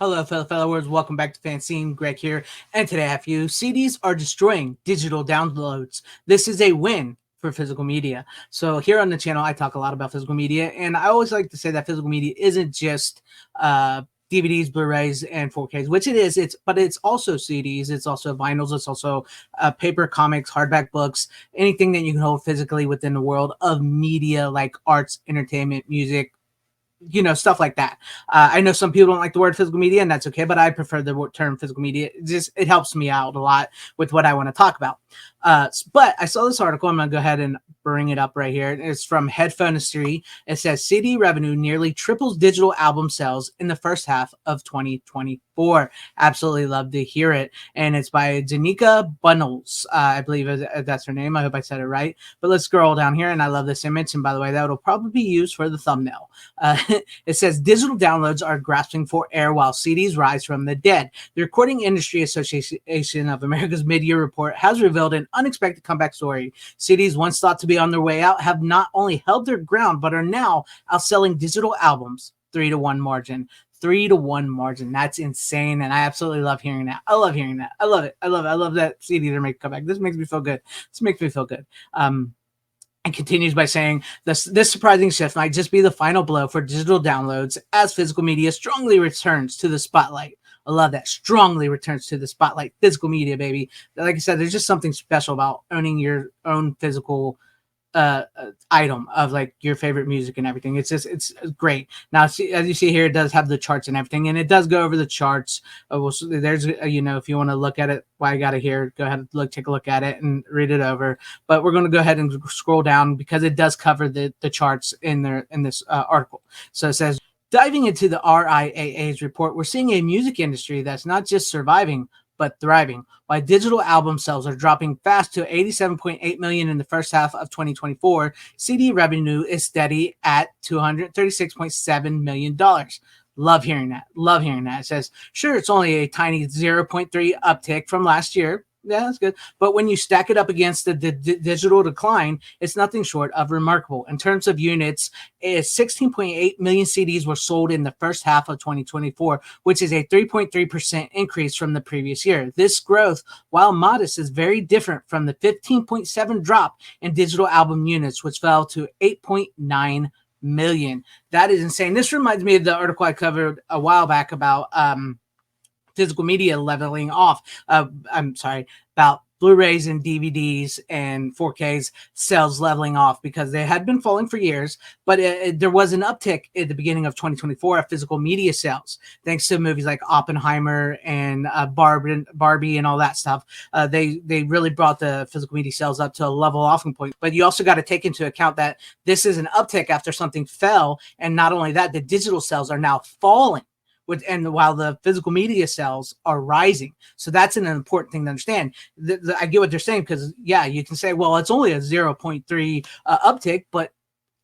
Hello, fellow followers. Welcome back to FanZcene. Greg here. And today I have you. CDs are destroying digital downloads. This is a win for physical media. So here on the channel, I talk a lot about physical media. And I always like to say that physical media isn't just DVDs, Blu-rays, and 4Ks, which it is. But it's also CDs. It's also vinyls. It's also paper comics, hardback books, anything that you can hold physically within the world of media like arts, entertainment, music, stuff like that. I know some people don't like the word physical media, and that's okay, but I prefer the term physical media. It helps me out a lot with what I want to talk about. But I saw this article. I'm going to go ahead and bring it up right here. It's from Headphone History. It says CD revenue nearly triples digital album sales in the first half of 2024. Absolutely love to hear it. And it's by Danica Bunnels. I believe that's her name. I hope I said it right. But let's scroll down here. And I love this image. And by the way, that will probably be used for the thumbnail. It says digital downloads are grasping for air while CDs rise from the dead. The Recording Industry Association of America's mid-year report has revealed an unexpected comeback story. CDs, once thought to be on their way out, have not only held their ground, but are now outselling digital albums 3-to-1 margin. 3-to-1 margin. That's insane. And I absolutely love hearing that. I love hearing that. I love it. I love it. I love that CDs are making a comeback. This makes me feel good. And continues by saying this surprising shift might just be the final blow for digital downloads as physical media strongly returns to the spotlight. I love that. Strongly returns to the spotlight. Physical media, baby. Like I said, there's just something special about owning your own physical item of like your favorite music and everything. It's great. Now, as you see here, it does have the charts and everything, and it does go over the charts. There's if you want to look at it, why I got it here, go ahead and take a look at it and read it over. But we're going to go ahead and scroll down because it does cover the charts in this article. So it says, diving into the RIAA's report, we're seeing a music industry that's not just surviving, but thriving. While digital album sales are dropping fast to 87.8 million in the first half of 2024, CD revenue is steady at $236.7 million. Love hearing that. Love hearing that. It says, sure, it's only a tiny 0.3 uptick from last year. Yeah, that's good. But when you stack it up against the digital decline, it's nothing short of remarkable. In terms of units, 16.8 million CDs were sold in the first half of 2024, which is a 3.3% increase from the previous year. This growth, while modest, is very different from the 15.7 drop in digital album units, which fell to 8.9 million. That is insane. This reminds me of the article I covered a while back about physical media leveling off. About Blu-rays and DVDs and 4Ks sales leveling off because they had been falling for years, but there was an uptick at the beginning of 2024 of physical media sales, thanks to movies like Oppenheimer and Barbie and all that stuff. They really brought the physical media sales up to a level offing point. But you also got to take into account that this is an uptick after something fell, and not only that, the digital sales are now falling. And while the physical media sales are rising. So that's an important thing to understand. I get what they're saying because, yeah, you can say, well, it's only a 0.3 uptick, but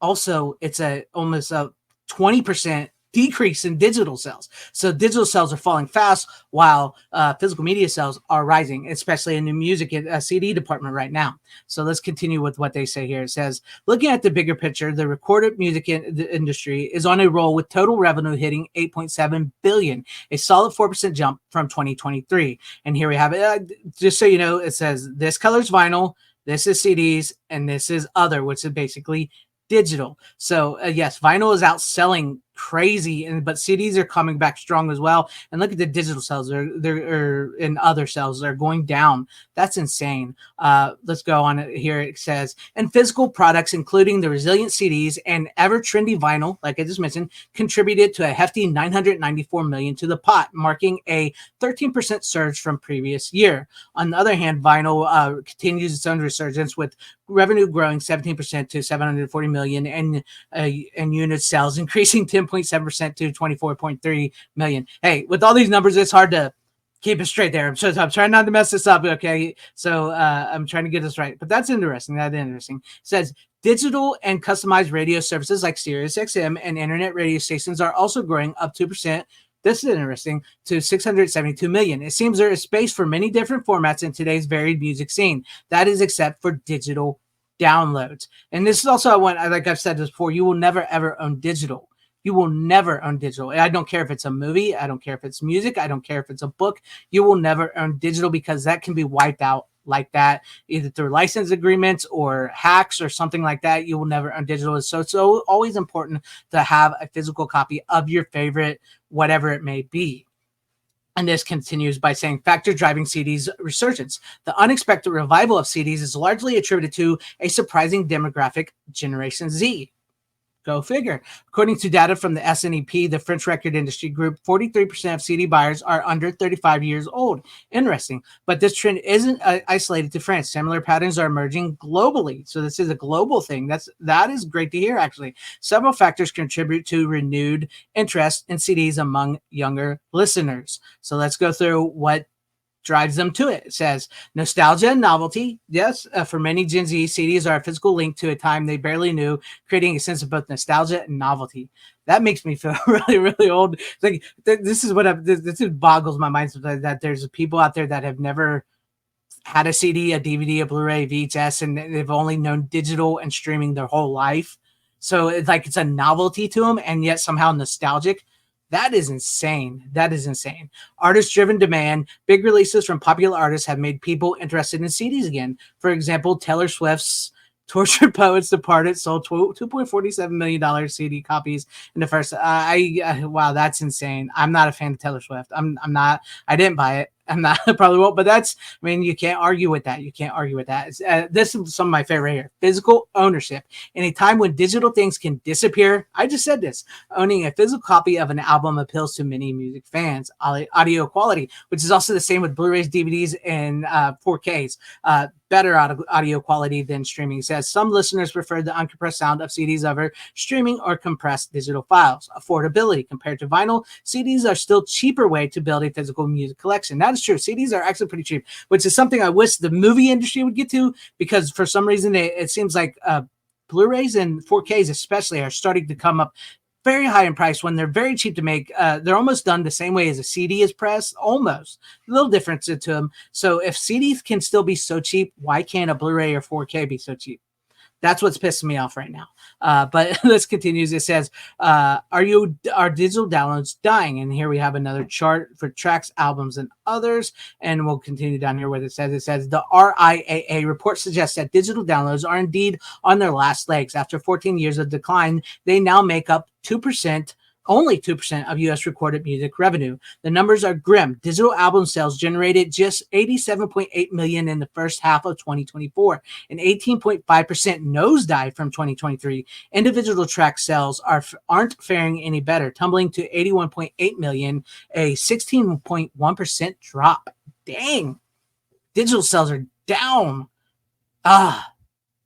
also it's almost a 20% decrease in digital sales. So digital sales are falling fast while physical media sales are rising, especially in the music CD department right now. So let's continue with what they say here. It says, looking at the bigger picture, the recorded music industry is on a roll with total revenue hitting 8.7 billion, a solid 4% jump from 2023. And here we have it. Just so you know, it says this color's vinyl, this is CDs, and this is other, which is basically digital. So yes, vinyl is outselling crazy, but CDs are coming back strong as well. And look at the digital sales; they're in other sales, they're going down. That's insane. Let's go on here. It says, and physical products, including the resilient CDs and ever trendy vinyl, like I just mentioned, contributed to a hefty 994 million to the pot, marking a 13% surge from previous year. On the other hand, vinyl continues its own resurgence with revenue growing 17% to 740 million and unit sales increasing 10.7% to 24.3 million. Hey, with all these numbers, it's hard to keep it straight there. I'm trying not to mess this up. Okay. So I'm trying to get this right, but that's interesting. It says digital and customized radio services like Sirius XM and internet radio stations are also growing up 2%. This is interesting, to 672 million. It seems there is space for many different formats in today's varied music scene. That is except for digital downloads. And this is also, like I've said this before, you will never ever own digital. You will never own digital. I don't care if it's a movie. I don't care if it's music. I don't care if it's a book. You will never own digital because that can be wiped out like that, either through license agreements or hacks or something like that. You will never own digital. So always important to have a physical copy of your favorite, whatever it may be. And this continues by saying factor driving CD's resurgence. The unexpected revival of CDs is largely attributed to a surprising demographic, Generation Z. Go figure. According to data from the SNEP, the French record industry group, 43% of CD buyers are under 35 years old. Interesting. But this trend isn't isolated to France. Similar patterns are emerging globally. So this is a global thing. That is great to hear, actually. Several factors contribute to renewed interest in CDs among younger listeners. So let's go through what drives them to it. It says nostalgia and novelty. Yes, for many Gen Z, CDs are a physical link to a time they barely knew, creating a sense of both nostalgia and novelty. That makes me feel really, really old. It's like this is what this boggles my mind sometimes, that there's people out there that have never had a CD, a DVD, a Blu-ray, VHS, and they've only known digital and streaming their whole life. So it's like it's a novelty to them, and yet somehow nostalgic. That is insane. That is insane. Artist-driven demand. Big releases from popular artists have made people interested in CDs again. For example, Taylor Swift's Tortured Poets Departed sold $2.47 million CD copies in the first. Wow, that's insane. I'm not a fan of Taylor Swift. I'm not. I didn't buy it. I'm not, probably won't, but I mean, you can't argue with that. You can't argue with that. This is some of my favorite here. Physical ownership. In a time when digital things can disappear, I just said this, owning a physical copy of an album appeals to many music fans. Audio quality, which is also the same with Blu-rays, DVDs, and 4Ks. Better audio quality than streaming. It says some listeners prefer the uncompressed sound of CDs over streaming or compressed digital files. Affordability. Compared to vinyl, CDs are still cheaper way to build a physical music collection. That is true. CDs are actually pretty cheap, which is something I wish the movie industry would get to, because for some reason it seems like Blu-rays and 4Ks especially are starting to come up very high in price when they're very cheap to make. They're almost done the same way as a CD is pressed, almost. A little difference to them. So if CDs can still be so cheap, why can't a Blu-ray or 4K be so cheap? That's what's pissing me off right now. But let's continue. It says, are digital downloads dying? And here we have another chart for tracks, albums, and others. And we'll continue down here where it says the RIAA report suggests that digital downloads are indeed on their last legs. After 14 years of decline, they now make up 2%. Only 2% of U.S. recorded music revenue. The numbers are grim. Digital album sales generated just $87.8 million in the first half of 2024, an 18.5% nosedive from 2023. Individual track sales aren't faring any better, tumbling to $81.8 million, a 16.1% drop. Dang. Digital sales are down.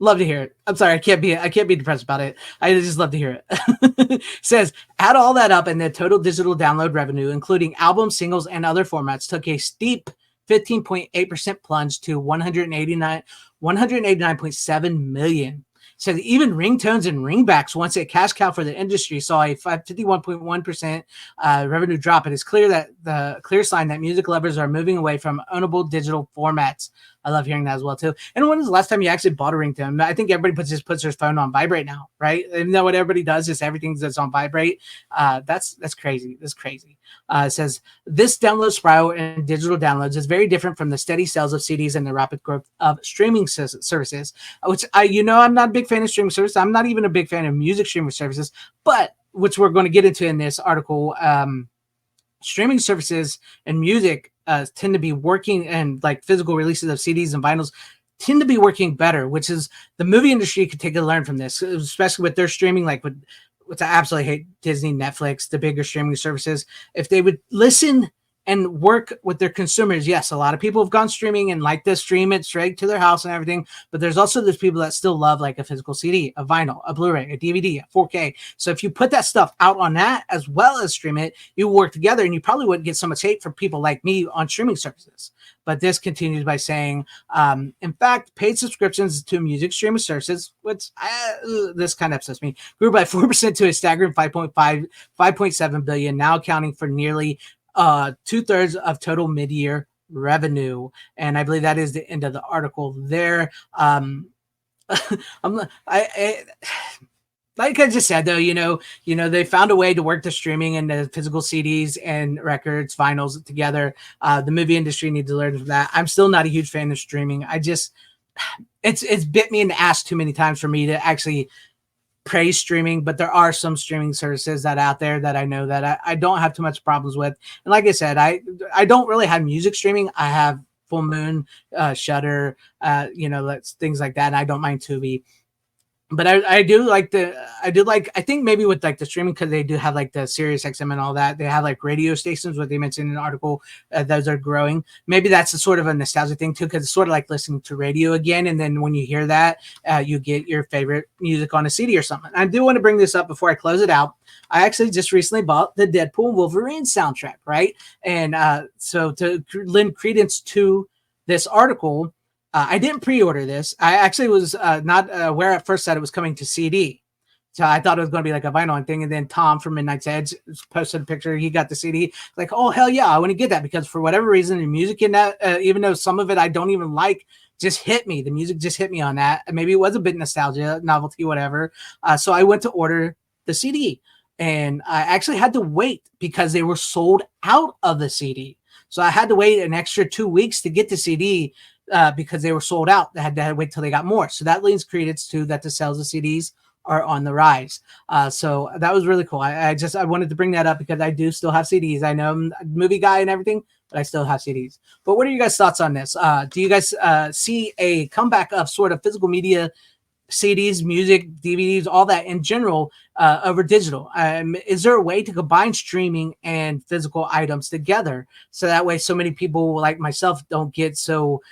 Love to hear it. I'm sorry, I can't be depressed about it. I just love to hear it. Says, add all that up and the total digital download revenue, including albums, singles, and other formats, took a steep 15.8% plunge to 189.7 million. So even ringtones and ringbacks, once a cash cow for the industry, saw a 51.1% revenue drop. It is clear that the clear sign that music lovers are moving away from ownable digital formats. I love hearing that as well too. And when was the last time you actually bought a ringtone? I think everybody puts their phone on vibrate now, right? Isn't that what everybody does? Is everything that's on vibrate? That's crazy. That's crazy. It says this download spiral in digital downloads is very different from the steady sales of CDs and the rapid growth of streaming services, which I'm not a big fan of streaming services. I'm not even a big fan of music streaming services, but which we're going to get into in this article. Streaming services and music tend to be working, and like physical releases of CDs and vinyls tend to be working better, which is the movie industry could take a learn from this, especially with their streaming, like which I absolutely hate, Disney, Netflix, the bigger streaming services. If they would listen and work with their consumers. Yes, a lot of people have gone streaming and like to stream it straight to their house and everything, but there's people that still love like a physical CD, a vinyl, a Blu-ray, a DVD, a 4K. So if you put that stuff out on that as well as stream it, you work together, and you probably wouldn't get so much hate from people like me on streaming services. But this continues by saying, in fact, paid subscriptions to music streaming services, which this kind of upsets me, grew by 4% to a staggering 5.7 billion, now accounting for nearly 2/3 of total mid-year revenue. And I believe that is the end of the article there. like I just said though, they found a way to work the streaming and the physical CDs and records, vinyls together. The movie industry needs to learn from that. I'm still not a huge fan of streaming. It's bit me in the ass too many times for me to actually praise streaming, but there are some streaming services that out there that I know that I don't have too much problems with. And like I said, I don't really have music streaming. I have Full Moon, Shutter, things like that. And I don't mind Tubi. But I think maybe with like the streaming, because they do have like the Sirius XM and all that, they have like radio stations, what they mentioned in an article, those are growing. Maybe that's a sort of a nostalgia thing too, because it's sort of like listening to radio again, and then when you hear that, you get your favorite music on a CD or something. I do want to bring this up before I close it out. I actually just recently bought the Deadpool and Wolverine soundtrack, right? And so to lend credence to this article, I didn't pre-order this. I actually was not aware at first that it was coming to CD. So I thought it was going to be like a vinyl thing. And then Tom from Midnight's Edge posted a picture. He got the CD. Like, oh, hell yeah, I want to get that, because for whatever reason, the music in that, even though some of it I don't even like, just hit me. The music just hit me on that. Maybe it was a bit nostalgia, novelty, whatever. So I went to order the CD. And I actually had to wait because they were sold out of the CD. So I had to wait an extra 2 weeks to get the CD. Because they were sold out. They had to wait till they got more. So that lends credence to that the sales of CDs are on the rise. So that was really cool. I wanted to bring that up because I do still have CDs. I know I'm a movie guy and everything, but I still have CDs. But what are you guys' thoughts on this? Do you guys see a comeback of sort of physical media, CDs, music, DVDs, all that in general over digital? Is there a way to combine streaming and physical items together so that way so many people like myself don't get so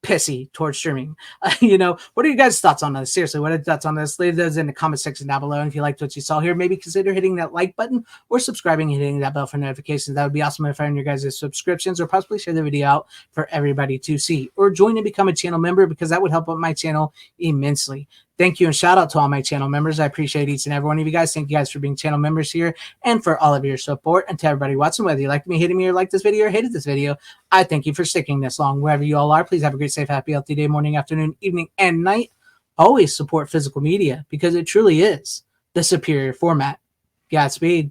pissy towards streaming? What are you guys' thoughts on this? Seriously, what are your thoughts on this? Leave those in the comment section down below. And if you liked what you saw here, maybe consider hitting that like button or subscribing and hitting that bell for notifications. That would be awesome if I earn your guys' subscriptions, or possibly share the video out for everybody to see, or join and become a channel member, because that would help out my channel immensely. Thank you, and shout out to all my channel members. I appreciate each and every one of you guys. Thank you guys for being channel members here and for all of your support. And to everybody watching, whether you liked me, hated me, or liked this video, or hated this video, I thank you for sticking this long. Wherever you all are, please have a great, safe, happy, healthy day, morning, afternoon, evening, and night. Always support physical media, because it truly is the superior format. Godspeed.